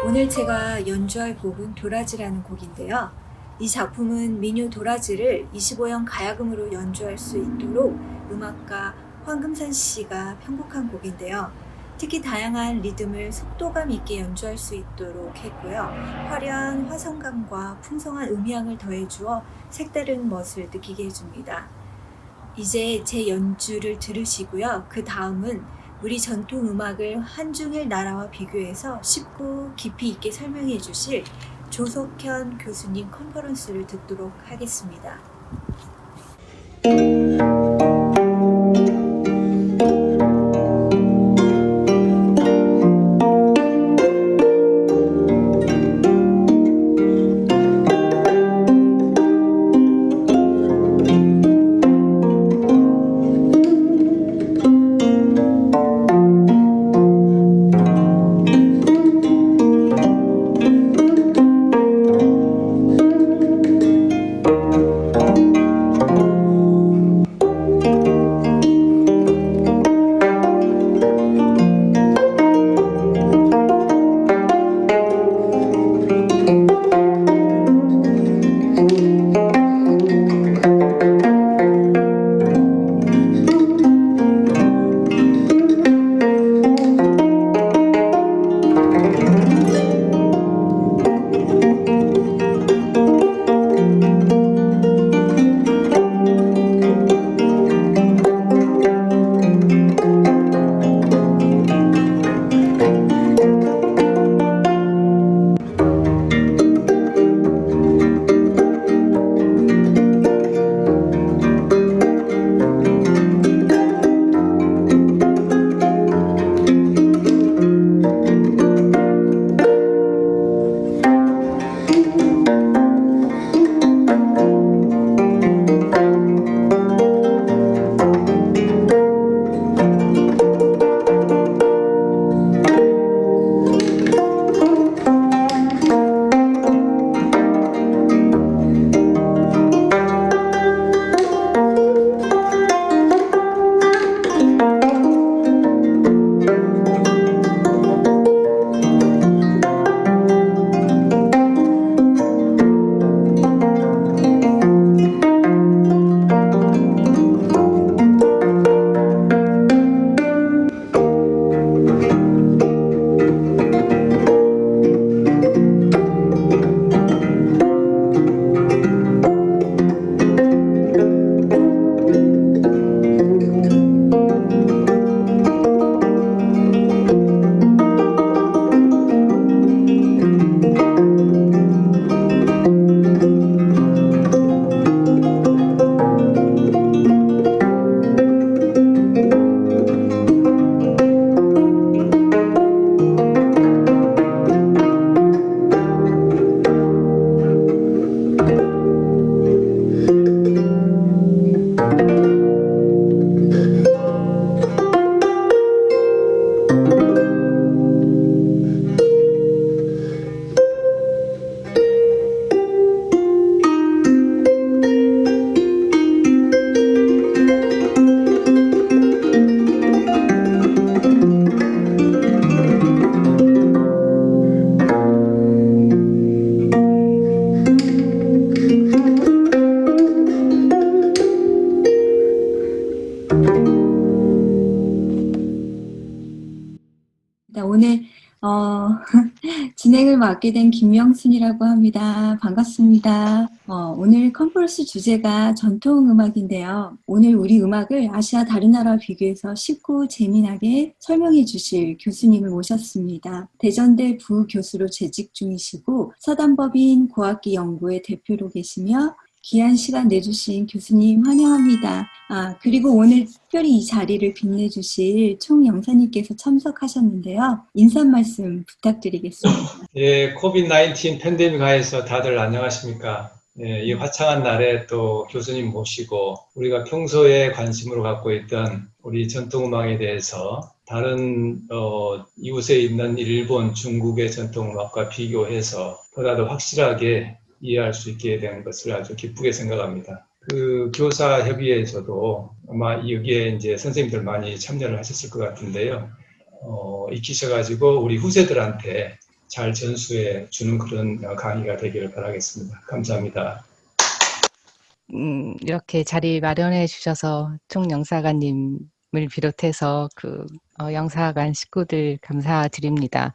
오늘 제가 연주할 곡은 도라지라는 곡인데요. 이 작품은 민요 도라지를 25형 가야금으로 연주할 수 있도록 음악가 황금산 씨가 편곡한 곡인데요. 특히 다양한 리듬을 속도감 있게 연주할 수 있도록 했고요. 화려한 화성감과 풍성한 음향을 더해주어 색다른 멋을 느끼게 해줍니다. 이제 제 연주를 들으시고요. 그 다음은 우리 전통 음악을 한중일 나라와 비교해서 쉽고 깊이 있게 설명해 주실 조석현 교수님 컨퍼런스를 듣도록 하겠습니다. 오늘 진행을 맡게 된 김명순이라고 합니다. 반갑습니다. 오늘 컨퍼런스 주제가 전통음악인데요. 오늘 우리 음악을 아시아 다른 나라와 비교해서 쉽고 재미나게 설명해 주실 교수님을 모셨습니다. 대전대 부교수로 재직 중이시고 서단법인 고악기 연구의 대표로 계시며 귀한 시간 내주신 교수님 환영합니다. 그리고 오늘 특별히 이 자리를 빛내주실 총영사님께서 참석하셨는데요. 인사 말씀 부탁드리겠습니다. 예, 코비드-19 팬데믹 하에서 다들 안녕하십니까? 예, 이 화창한 날에 또 교수님 모시고 우리가 평소에 관심으로 갖고 있던 우리 전통음악에 대해서 다른 이웃에 있는 일본, 중국의 전통음악과 비교해서 보다 더 확실하게 이해할 수 있게 된 것을 아주 기쁘게 생각합니다. 그 교사협의회에서도 아마 여기에 이제 선생님들 많이 참여를 하셨을 것 같은데요. 익히셔가지고 우리 후세들한테 잘 전수해 주는 그런 강의가 되기를 바라겠습니다. 감사합니다. 이렇게 자리 마련해 주셔서 총영사관님을 비롯해서 영사관 식구들 감사드립니다.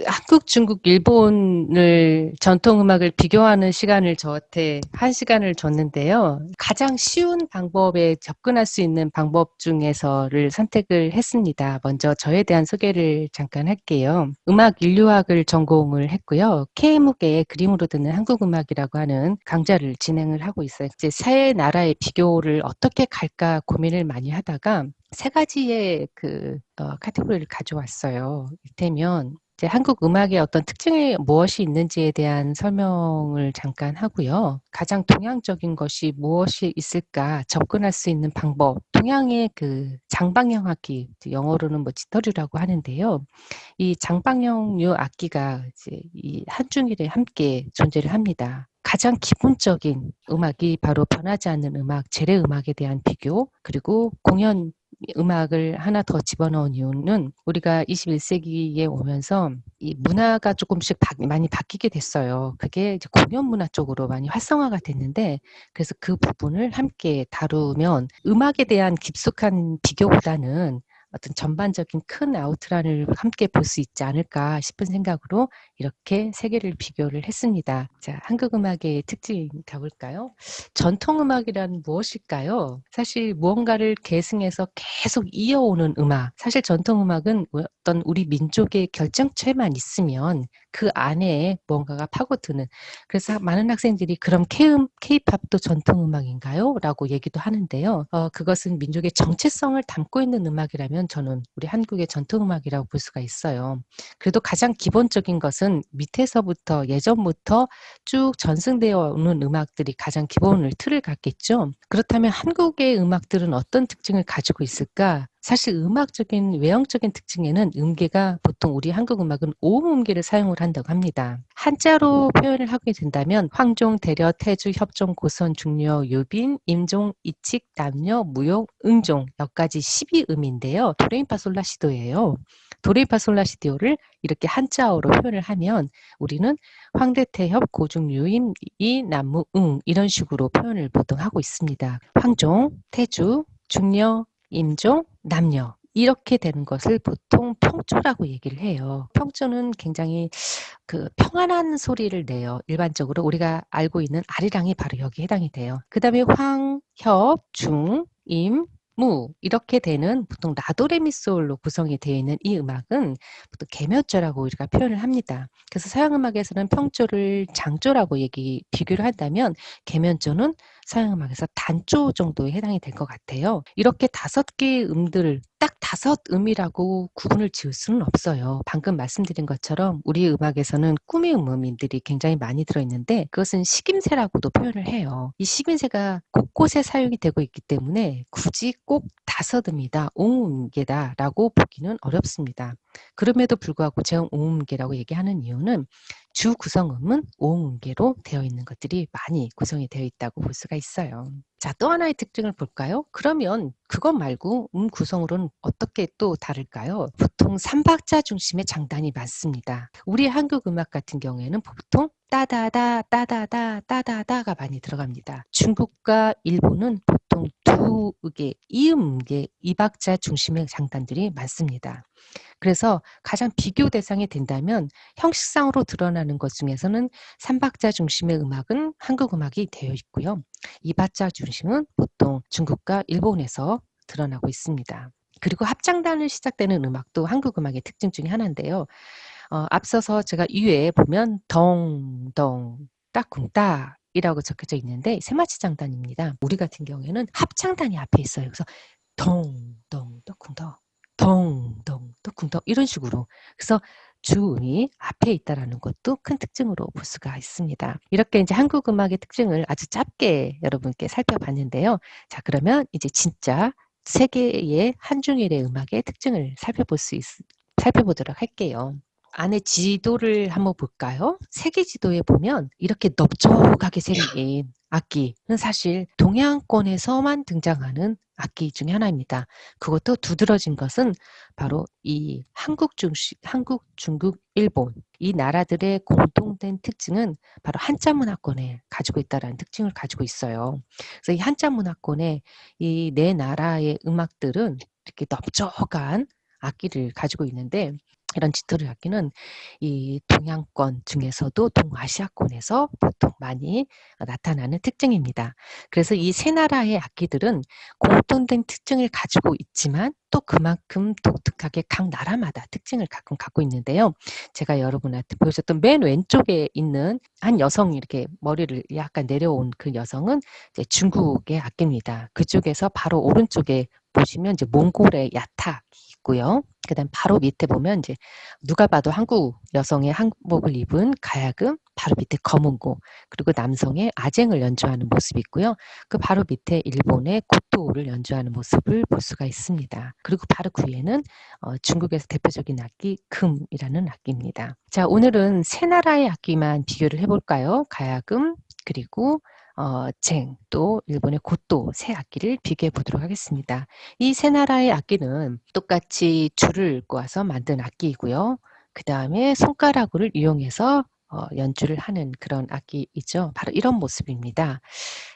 한국, 중국, 일본을 전통음악을 비교하는 시간을 저한테 1시간을 줬는데요. 가장 쉬운 방법에 접근할 수 있는 방법 중에서를 선택을 했습니다. 먼저 저에 대한 소개를 잠깐 할게요. 음악 인류학을 전공을 했고요. K무게의 그림으로 듣는 한국음악이라고 하는 강좌를 진행을 하고 있어요. 이제 세 나라의 비교를 어떻게 갈까 고민을 많이 하다가 3가지의 카테고리를 가져왔어요. 이를테면 이제 한국 음악의 어떤 특징이 무엇이 있는지에 대한 설명을 잠깐 하고요. 가장 동양적인 것이 무엇이 있을까 접근할 수 있는 방법, 동양의 장방형 악기, 영어로는 지터리라고 하는데요. 이 장방형류 악기가 이제 이 한중일에 함께 존재를 합니다. 가장 기본적인 음악이 바로 변하지 않는 음악, 재래 음악에 대한 비교, 그리고 공연 음악을 하나 더 집어넣은 이유는 우리가 21세기에 오면서 이 문화가 조금씩 많이 바뀌게 됐어요. 그게 이제 공연 문화 쪽으로 많이 활성화가 됐는데, 그래서 그 부분을 함께 다루면 음악에 대한 깊숙한 비교보다는 어떤 전반적인 큰 아우트라인을 함께 볼 수 있지 않을까 싶은 생각으로 이렇게 3개를 비교를 했습니다. 자, 한국 음악의 특징 가볼까요? 전통 음악이란 무엇일까요? 사실 무언가를 계승해서 계속 이어오는 음악. 사실 전통 음악은 어떤 우리 민족의 결정체만 있으면 그 안에 무언가가 파고드는, 그래서 많은 학생들이 그럼 K-팝도 전통 음악인가요? 라고 얘기도 하는데요. 그것은 민족의 정체성을 담고 있는 음악이라면 저는 우리 한국의 전통 음악이라고 볼 수가 있어요. 그래도 가장 기본적인 것은 밑에서부터 예전부터 쭉 전승되어 오는 음악들이 가장 기본을 틀을 갖겠죠. 그렇다면 한국의 음악들은 어떤 특징을 가지고 있을까? 사실 음악적인 외형적인 특징에는 음계가 보통 우리 한국 음악은 오음 음계를 사용을 한다고 합니다. 한자로 표현을 하게 된다면 황종, 대려, 태주, 협종, 고선, 중려, 유빈, 임종, 이칙, 남녀, 무용, 응종 여기까지 12음인데요. 도레미파솔라시도예요. 도레미파솔라시도를 이렇게 한자어로 표현을 하면 우리는 황대태협, 고중, 유임, 이, 남무, 응 이런 식으로 표현을 보통 하고 있습니다. 황종, 태주, 중려, 임종, 남녀 이렇게 되는 것을 보통 평조라고 얘기를 해요. 평조는 굉장히 평안한 소리를 내요. 일반적으로 우리가 알고 있는 아리랑이 바로 여기에 해당이 돼요. 그 다음에 황, 협, 중, 임, 무 이렇게 되는 보통 라도레미솔로 구성이 되어 있는 이 음악은 보통 계면조라고 우리가 표현을 합니다. 그래서 서양음악에서는 평조를 장조라고 비교를 한다면 계면조는 서양음악에서 단조 정도에 해당이 될 것 같아요. 이렇게 5개의 음들을 딱 5음이라고 구분을 지을 수는 없어요. 방금 말씀드린 것처럼 우리 음악에서는 꾸미 음음들이 굉장히 많이 들어있는데 그것은 식임새라고도 표현을 해요. 이 식임새가 곳곳에 사용이 되고 있기 때문에 굳이 꼭 5음이다, 오음계다라고 보기는 어렵습니다. 그럼에도 불구하고 제가 오음계라고 얘기하는 이유는 주 구성음은 오음계로 되어 있는 것들이 많이 구성이 되어 있다고 볼 수가 있어요. 자, 또 하나의 특징을 볼까요? 그러면 그것 말고 구성으로는 어떻게 또 다를까요? 보통 3박자 중심의 장단이 많습니다. 우리 한국 음악 같은 경우에는 보통 따다다, 따다다, 따다다가 많이 들어갑니다. 중국과 일본은 보통 2개, 이음계, 2박자 중심의 장단들이 많습니다. 그래서 가장 비교 대상이 된다면 형식상으로 드러나는 것 중에서는 3박자 중심의 음악은 한국 음악이 되어 있고요. 2박자 중심은 보통 중국과 일본에서 드러나고 있습니다. 그리고 합장단을 시작되는 음악도 한국 음악의 특징 중에 하나인데요. 앞서서 제가 위에 보면 덩덩 따쿵따 이라고 적혀져 있는데 세마치 장단입니다. 우리 같은 경우에는 합장단이 앞에 있어요. 그래서 덩덩 따쿵덩 덩덩 떡쿵덩 이런 식으로. 그래서 주음이 앞에 있다라는 것도 큰 특징으로 볼 수가 있습니다. 이렇게 이제 한국 음악의 특징을 아주 짧게 여러분께 살펴봤는데요. 자, 그러면 이제 진짜 세계의 한중일의 음악의 특징을 살펴보도록 할게요. 안에 지도를 한번 볼까요? 세계 지도에 보면 이렇게 넓적하게 생긴 악기는 사실 동양권에서만 등장하는 악기 중에 하나입니다. 그것도 두드러진 것은 바로 이 한국, 중국, 일본 이 나라들의 공통된 특징은 바로 한자 문화권에 가지고 있다는 특징을 가지고 있어요. 그래서 이 한자 문화권의 이 네 나라의 음악들은 이렇게 넓적한 악기를 가지고 있는데 이런 지토리 악기는 이 동양권 중에서도 동아시아권에서 보통 많이 나타나는 특징입니다. 그래서 이 세 나라의 악기들은 공통된 특징을 가지고 있지만 또 그만큼 독특하게 각 나라마다 특징을 가끔 갖고 있는데요. 제가 여러분한테 보여줬던 맨 왼쪽에 있는 한 여성이 이렇게 머리를 약간 내려온 그 여성은 이제 중국의 악기입니다. 그쪽에서 바로 오른쪽에 보시면 이제 몽골의 야탁이 있고요. 그다음 바로 밑에 보면 이제 누가 봐도 한국 여성의 한복을 입은 가야금, 바로 밑에 검은고, 그리고 남성의 아쟁을 연주하는 모습이 있고요. 그 바로 밑에 일본의 고토를 연주하는 모습을 볼 수가 있습니다. 그리고 바로 그 위에는 중국에서 대표적인 악기 금이라는 악기입니다. 자, 오늘은 세 나라의 악기만 비교를 해볼까요? 가야금, 그리고 쟁, 또 일본의 고토 세 악기를 비교해 보도록 하겠습니다. 이 세 나라의 악기는 똑같이 줄을 꼬아서 만든 악기이고요. 그 다음에 손가락을 이용해서 연주를 하는 그런 악기이죠. 바로 이런 모습입니다.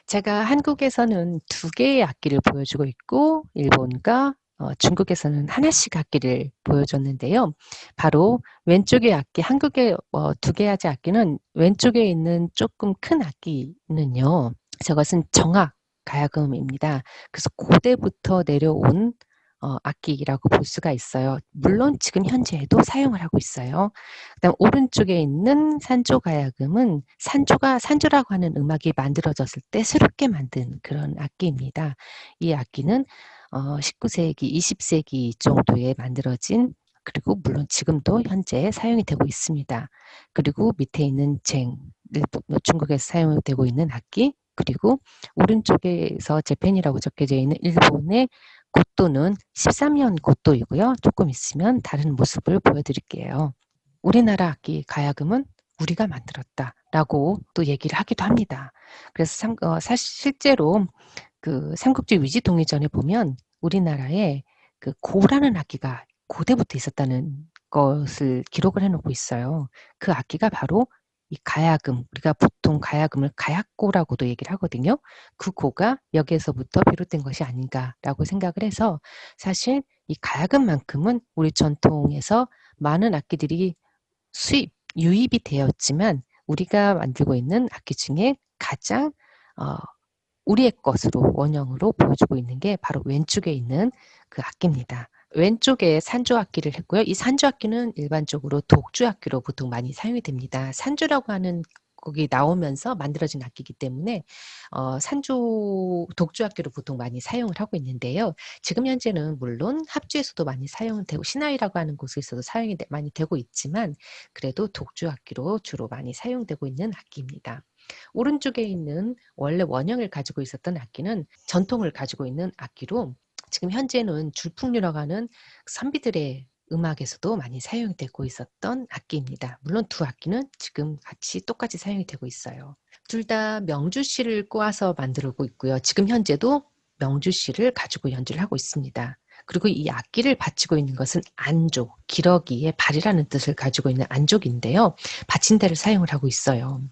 제가 한국에서는 두 개의 악기를 보여주고 있고 일본과 중국에서는 하나씩 악기를 보여줬는데요. 바로 왼쪽의 악기, 한국의 두 개의 악기는 왼쪽에 있는 조금 큰 악기는요. 저것은 정악 가야금입니다. 그래서 고대부터 내려온 악기라고 볼 수가 있어요. 물론 지금 현재에도 사용을 하고 있어요. 그다음 오른쪽에 있는 산조 가야금은 산조라고 하는 음악이 만들어졌을 때 새롭게 만든 그런 악기입니다. 이 악기는 19세기, 20세기 정도에 만들어진 그리고 물론 지금도 현재 사용이 되고 있습니다. 그리고 밑에 있는 중국에서 사용되고 있는 악기, 그리고 오른쪽에서 재팬이라고 적혀져 있는 일본의 고도는 13년 고도이고요. 조금 있으면 다른 모습을 보여드릴게요. 우리나라 악기 가야금은 우리가 만들었다라고 또 얘기를 하기도 합니다. 그래서 사실 실제로 그 삼국지 위지통일전에 보면 우리나라에 그 고라는 악기가 고대부터 있었다는 것을 기록을 해놓고 있어요. 그 악기가 바로 이 가야금, 우리가 보통 가야금을 가야꼬라고도 얘기를 하거든요. 그 고가 여기에서부터 비롯된 것이 아닌가라고 생각을 해서 사실 이 가야금만큼은 우리 전통에서 많은 악기들이 유입이 되었지만 우리가 만들고 있는 악기 중에 가장 우리의 것으로 원형으로 보여주고 있는 게 바로 왼쪽에 있는 그 악기입니다. 왼쪽에 산조악기를 했고요. 이 산조악기는 일반적으로 독주악기로 보통 많이 사용이 됩니다. 산조라고 하는 곡이 나오면서 만들어진 악기이기 때문에 독주악기로 보통 많이 사용을 하고 있는데요. 지금 현재는 물론 합주에서도 많이 사용되고 신화위라고 하는 곳에서도 사용이 많이 되고 있지만 그래도 독주악기로 주로 많이 사용되고 있는 악기입니다. 오른쪽에 있는 원래 원형을 가지고 있었던 악기는 전통을 가지고 있는 악기로 지금 현재는 줄풍류라고 하는 선비들의 음악에서도 많이 사용이 되고 있었던 악기입니다. 물론 두 악기는 지금 같이 똑같이 사용이 되고 있어요. 둘 다 명주실을 꼬아서 만들고 있고요. 지금 현재도 명주실을 가지고 연주를 하고 있습니다. 그리고 이 악기를 받치고 있는 것은 안족, 기러기의 발이라는 뜻을 가지고 있는 안족인데요. 받침대를 사용을 하고 있어요.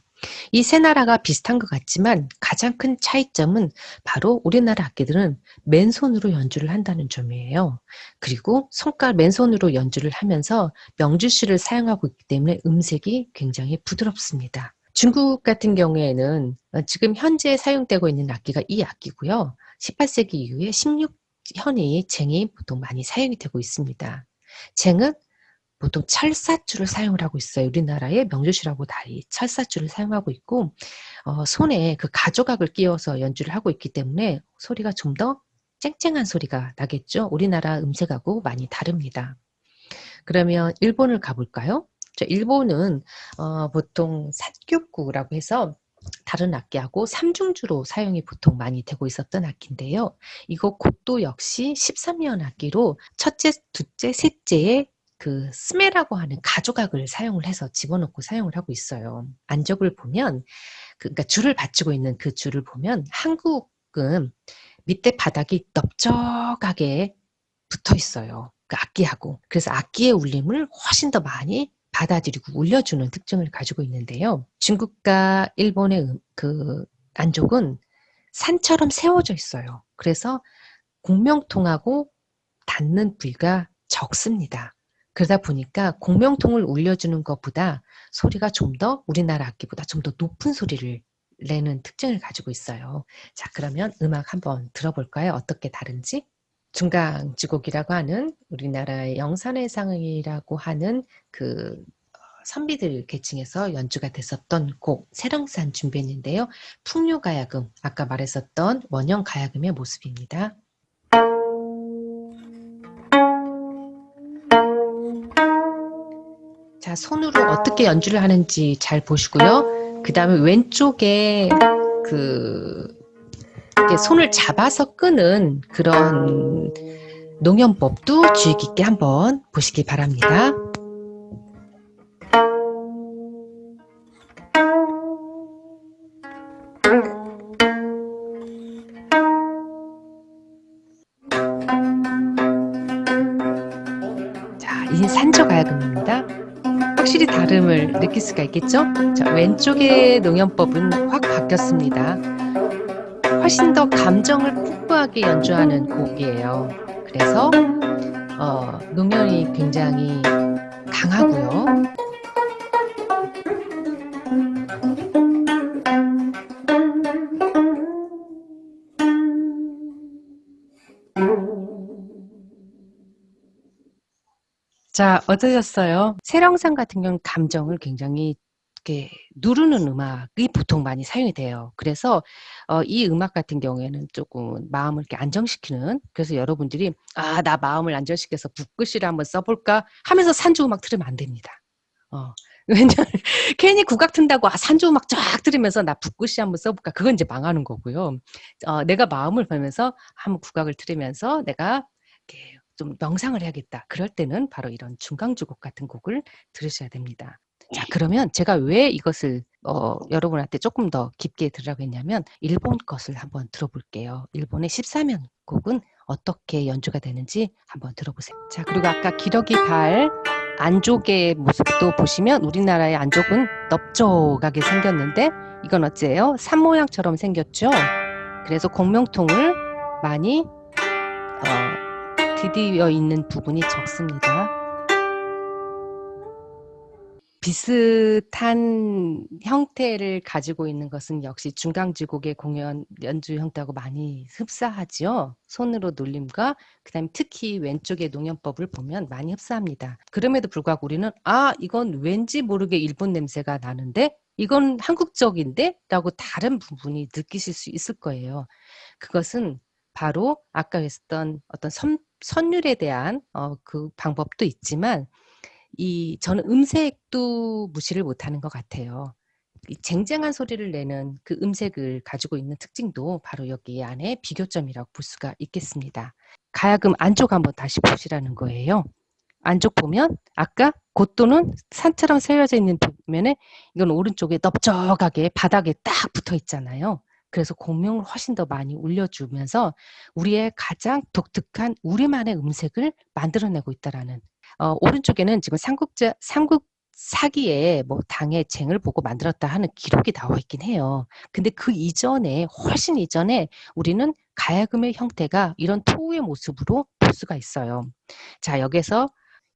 이 세 나라가 비슷한 것 같지만 가장 큰 차이점은 바로 우리나라 악기들은 맨손으로 연주를 한다는 점이에요. 그리고 맨손으로 연주를 하면서 명주실을 사용하고 있기 때문에 음색이 굉장히 부드럽습니다. 중국 같은 경우에는 지금 현재 사용되고 있는 악기가 이 악기고요. 18세기 이후에 16현의 쟁이 보통 많이 사용이 되고 있습니다. 쟁은 보통 철사줄을 사용을 하고 있어요. 우리나라의 명주실하고 달리 철사줄을 사용하고 있고 손에 그 가조각을 끼워서 연주를 하고 있기 때문에 소리가 좀 더 쨍쨍한 소리가 나겠죠. 우리나라 음색하고 많이 다릅니다. 그러면 일본을 가볼까요? 일본은 보통 삿교구라고 해서 다른 악기하고 삼중주로 사용이 보통 많이 되고 있었던 악기인데요. 이거 고도 역시 13년 악기로 첫째, 둘째, 셋째에 그 스메라고 하는 가조각을 사용을 해서 집어넣고 사용을 하고 있어요. 안적을 보면 그러니까 줄을 받치고 있는 그 줄을 보면 한국은 밑에 바닥이 넓적하게 붙어 있어요. 그 악기하고. 그래서 악기의 울림을 훨씬 더 많이 받아들이고 울려주는 특징을 가지고 있는데요. 중국과 일본의 그 안족은 산처럼 세워져 있어요. 그래서 공명통하고 닿는 부위가 적습니다. 그러다 보니까 공명통을 울려주는 것보다 소리가 좀 더 우리나라 악기보다 좀 더 높은 소리를 내는 특징을 가지고 있어요. 자, 그러면 음악 한번 들어볼까요? 어떻게 다른지? 중강지곡이라고 하는 우리나라의 영산회상이라고 하는 그 선비들 계층에서 연주가 됐었던 곡 세령산 준비했는데요. 풍류가야금, 아까 말했었던 원형가야금의 모습입니다. 자, 손으로 어떻게 연주를 하는지 잘 보시고요. 그 다음에 왼쪽에 이렇게 손을 잡아서 끄는 그런 농연법도 주의 깊게 한번 보시기 바랍니다. 자, 이 산조가야금입니다. 확실히 다름을 느낄 수가 있겠죠? 자, 왼쪽의 농연법은 확 바뀌었습니다. 훨씬 더 감정을 풍부하게 연주하는 곡이에요. 그래서 농연이 굉장히 강하고요. 자, 어떠셨어요? 세령산 같은 경우는 감정을 굉장히 이렇게 누르는 음악이 보통 많이 사용이 돼요. 그래서 이 음악 같은 경우에는 조금 마음을 이렇게 안정시키는, 그래서 여러분들이 나 마음을 안정시켜서 붓글씨를 한번 써볼까 하면서 산조 음악 들으면 안 됩니다. 왜냐면 괜히 국악 튼다고 산조 음악 쫙 들으면서 나 붓글씨 한번 써볼까, 그건 이제 망하는 거고요. 내가 마음을 보면서 한번 국악을 들으면서 내가 이렇게 좀 명상을 해야겠다. 그럴 때는 바로 이런 중강주곡 같은 곡을 들으셔야 됩니다. 자, 그러면 제가 왜 이것을 여러분한테 조금 더 깊게 들으라고 했냐면 일본 것을 한번 들어볼게요. 일본의 13면 곡은 어떻게 연주가 되는지 한번 들어보세요. 자, 그리고 아까 기러기 발 안족의 모습도 보시면 우리나라의 안족은 넓적하게 생겼는데 이건 어째요? 산 모양처럼 생겼죠? 그래서 공명통을 많이 디디어 있는 부분이 적습니다. 비슷한 형태를 가지고 있는 것은 역시 중강지곡의 공연 연주 형태하고 많이 흡사하죠. 손으로 눌림과 그다음에 특히 왼쪽의 농연법을 보면 많이 흡사합니다. 그럼에도 불구하고 우리는 이건 왠지 모르게 일본 냄새가 나는데 이건 한국적인데? 라고 다른 부분이 느끼실 수 있을 거예요. 그것은 바로 아까 했던 어떤 선율에 대한 그 방법도 있지만 저는 음색도 무시를 못하는 것 같아요. 이 쟁쟁한 소리를 내는 그 음색을 가지고 있는 특징도 바로 여기 안에 비교점이라고 볼 수가 있겠습니다. 가야금 안쪽 한번 다시 보시라는 거예요. 안쪽 보면 아까 곧도는 산처럼 세워져 있는 벽면에 이건 오른쪽에 넓적하게 바닥에 딱 붙어 있잖아요. 그래서 공명을 훨씬 더 많이 울려주면서 우리의 가장 독특한 우리만의 음색을 만들어내고 있다라는 오른쪽에는 지금 삼국 사기에 뭐 당의 쟁을 보고 만들었다 하는 기록이 나와 있긴 해요. 근데 그 이전에 훨씬 이전에 우리는 가야금의 형태가 이런 토우의 모습으로 볼 수가 있어요. 자, 여기서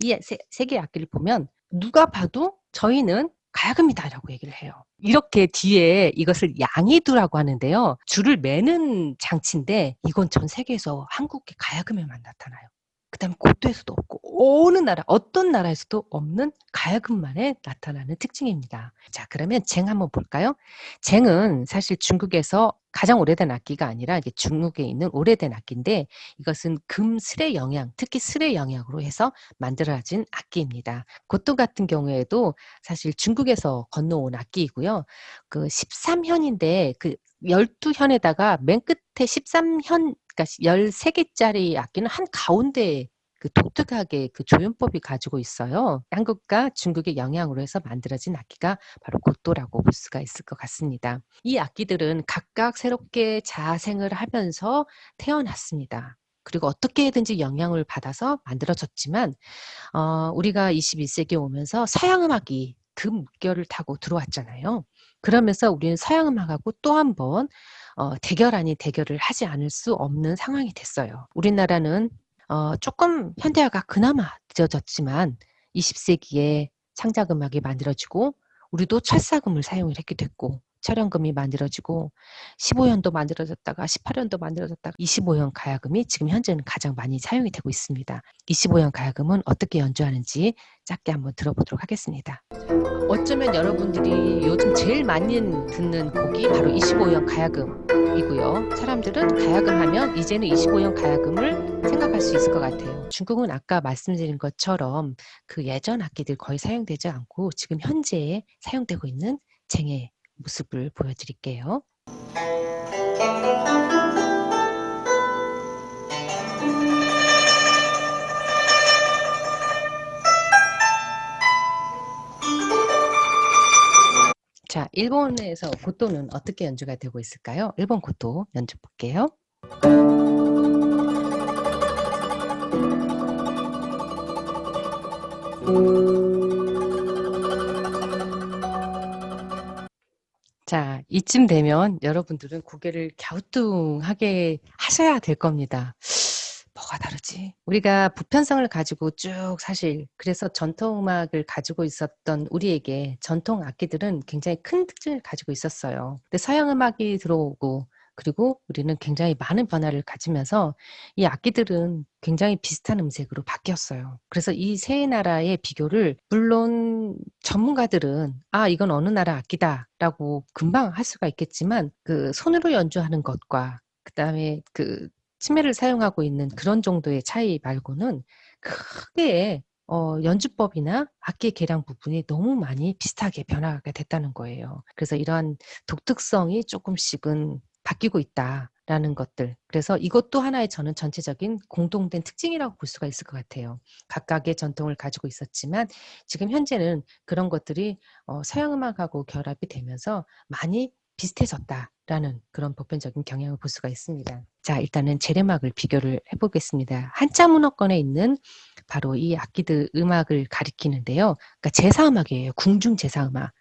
이 세 개의 악기를 보면 누가 봐도 저희는 가야금이다라고 얘기를 해요. 이렇게 뒤에 이것을 양이두라고 하는데요. 줄을 매는 장치인데 이건 전 세계에서 한국의 가야금에만 나타나요. 그다음에 고도에서도 없고 어느 나라 어떤 나라에서도 없는 가야금만에 나타나는 특징입니다. 자, 그러면 쟁 한번 볼까요? 쟁은 사실 중국에서 가장 오래된 악기가 아니라 이게 중국에 있는 오래된 악기인데 이것은 금슬의 영양, 특히 슬의 영양으로 해서 만들어진 악기입니다. 고도 같은 경우에도 사실 중국에서 건너온 악기이고요. 그 13현인데 그 12현에다가 맨 끝에 13현, 그러니까 13개짜리 악기는 한 가운데 그 독특하게 그 조연법이 가지고 있어요. 한국과 중국의 영향으로 해서 만들어진 악기가 바로 고토라고 볼 수가 있을 것 같습니다. 이 악기들은 각각 새롭게 자생을 하면서 태어났습니다. 그리고 어떻게든지 영향을 받아서 만들어졌지만 우리가 21세기에 오면서 서양 음악이 그 물결을 타고 들어왔잖아요. 그러면서 우리는 서양 음악하고 또 한 번 대결 아닌 대결을 하지 않을 수 없는 상황이 됐어요. 우리나라는 조금 현대화가 그나마 늦어졌지만 20세기에 창작 음악이 만들어지고 우리도 철사금을 사용을 했게 됐고 철연금이 만들어지고 15현도 만들어졌다가 18현도 만들어졌다가 25현 가야금이 지금 현재는 가장 많이 사용이 되고 있습니다. 25현 가야금은 어떻게 연주하는지 짧게 한번 들어보도록 하겠습니다. 어쩌면 여러분들이 요즘 제일 많이 듣는 곡이 바로 25현 가야금이고요. 사람들은 가야금 하면 이제는 25현 가야금을 생각할 수 있을 것 같아요. 중국은 아까 말씀드린 것처럼 그 예전 악기들 거의 사용되지 않고 지금 현재에 사용되고 있는 쟁의 모습을 보여드릴게요. 자, 일본에서 고토는 어떻게 연주가 되고 있을까요? 일본 고토 연주 볼게요. 자, 이쯤 되면 여러분들은 고개를 갸우뚱하게 하셔야 될 겁니다. 뭐가 다르지? 우리가 보편성을 가지고 쭉 사실 그래서 전통음악을 가지고 있었던 우리에게 전통 악기들은 굉장히 큰 특징을 가지고 있었어요. 근데 서양음악이 들어오고 그리고 우리는 굉장히 많은 변화를 가지면서 이 악기들은 굉장히 비슷한 음색으로 바뀌었어요. 그래서 이 세 나라의 비교를 물론 전문가들은 이건 어느 나라 악기다라고 금방 할 수가 있겠지만 그 손으로 연주하는 것과 그다음에 그 치매를 사용하고 있는 그런 정도의 차이 말고는 크게 연주법이나 악기 개량 부분이 너무 많이 비슷하게 변화가 됐다는 거예요. 그래서 이러한 독특성이 조금씩은 바뀌고 있다라는 것들. 그래서 이것도 하나의 저는 전체적인 공동된 특징이라고 볼 수가 있을 것 같아요. 각각의 전통을 가지고 있었지만 지금 현재는 그런 것들이 서양 음악하고 결합이 되면서 많이 비슷해졌다라는 그런 보편적인 경향을 볼 수가 있습니다. 자, 일단은 재래음악을 비교를 해보겠습니다. 한자 문어권에 있는 바로 이 악기들 음악을 가리키는데요. 그러니까 제사음악이에요. 궁중 제사음악.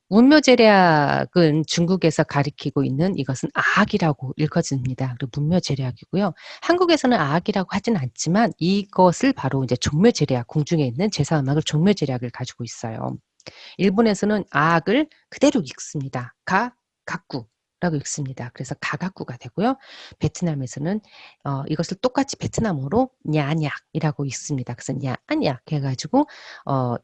문묘제략은 중국에서 가리키고 있는 이것은 아악이라고 읽어집니다. 그리고 문묘제략이고요. 한국에서는 아악이라고 하진 않지만 이것을 바로 이제 종묘제략, 궁중에 있는 제사음악을 종묘제략을 가지고 있어요. 일본에서는 아악을 그대로 읽습니다. 가각구라고 읽습니다. 그래서 가각구가 되고요. 베트남에서는 이것을 똑같이 베트남어로 냐냐 이라고 읽습니다. 그래서 냐냐 해가지고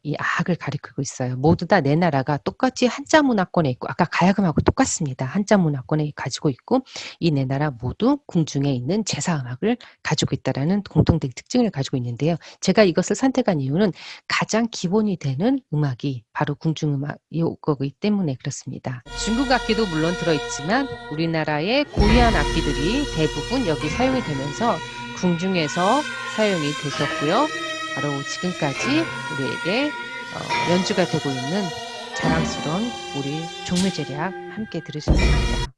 이 아악을 가리키고 있어요. 모두 다 네 나라가 똑같이 한자 문화권에 있고 아까 가야금하고 똑같습니다. 한자 문화권에 가지고 있고 이 네 나라 모두 궁중에 있는 제사음악을 가지고 있다라는 공통된 특징을 가지고 있는데요. 제가 이것을 선택한 이유는 가장 기본이 되는 음악이 바로 궁중음악이기 때문에 그렇습니다. 중국 악기도 물론 들어있지만 우리나라의 고유한 악기들이 대부분 여기 사용이 되면서 궁중에서 사용이 되셨고요. 바로 지금까지 우리에게 연주가 되고 있는 자랑스러운 우리 종묘제략 함께 들으셨습니다.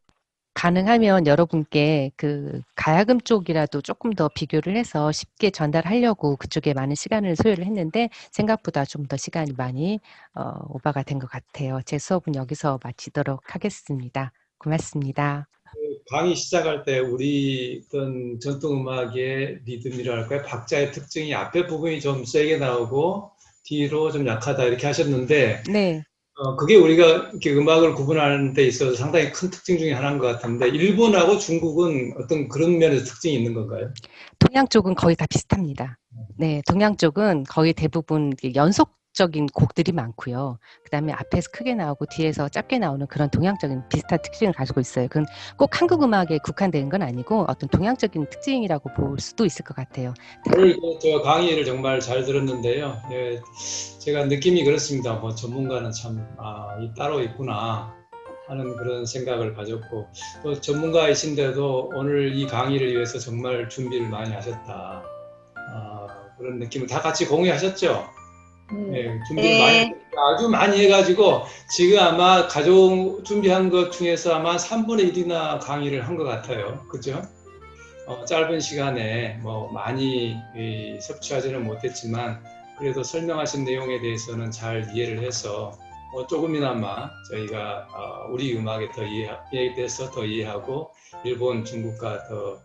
가능하면 여러분께 그 가야금 쪽이라도 조금 더 비교를 해서 쉽게 전달하려고 그쪽에 많은 시간을 소요를 했는데 생각보다 좀 더 시간이 많이 오버가 된 것 같아요. 제 수업은 여기서 마치도록 하겠습니다. 고맙습니다. 강의 시작할 때 우리 어떤 전통음악의 리듬이랄까요? 박자의 특징이 앞에 부분이 좀 세게 나오고 뒤로 좀 약하다 이렇게 하셨는데 네. 그게 우리가 이렇게 음악을 구분하는 데 있어서 상당히 큰 특징 중에 하나인 것 같은데 일본하고 중국은 어떤 그런 면에서 특징이 있는 건가요? 동양 쪽은 거의 다 비슷합니다. 네, 동양 쪽은 거의 대부분 연속적인 곡들이 많고요. 그다음에 앞에서 크게 나오고 뒤에서 짧게 나오는 그런 동양적인 비슷한 특징을 가지고 있어요. 그건 꼭 한국 음악에 국한된 건 아니고 어떤 동양적인 특징이라고 볼 수도 있을 것 같아요. 오늘 저 강의를 정말 잘 들었는데요. 예, 제가 느낌이 그렇습니다. 뭐 전문가는 참 따로 있구나 하는 그런 생각을 가졌고 또 전문가이신데도 오늘 이 강의를 위해서 정말 준비를 많이 하셨다. 그런 느낌을 다 같이 공유하셨죠? 네, 준비 네. 아주 많이 해가지고 지금 아마 가족 준비한 것 중에서 아마 3분의 1이나 강의를 한 것 같아요. 그죠? 짧은 시간에 뭐 많이 섭취하지는 못했지만 그래도 설명하신 내용에 대해서는 잘 이해를 해서 조금이나마 저희가 우리 음악에 더 이해에 대해서 더 이해하고 일본, 중국과 더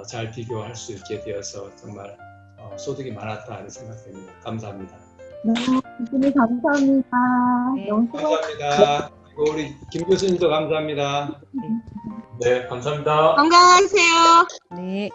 잘 비교할 수 있게 되어서 정말 소득이 많았다 하는 생각됩니다. 감사합니다. 네, 교수님 감사합니다. 네. 너무 수고. 감사합니다. 그리고 우리 김 교수님도 감사합니다. 네, 감사합니다. 건강하세요. 네.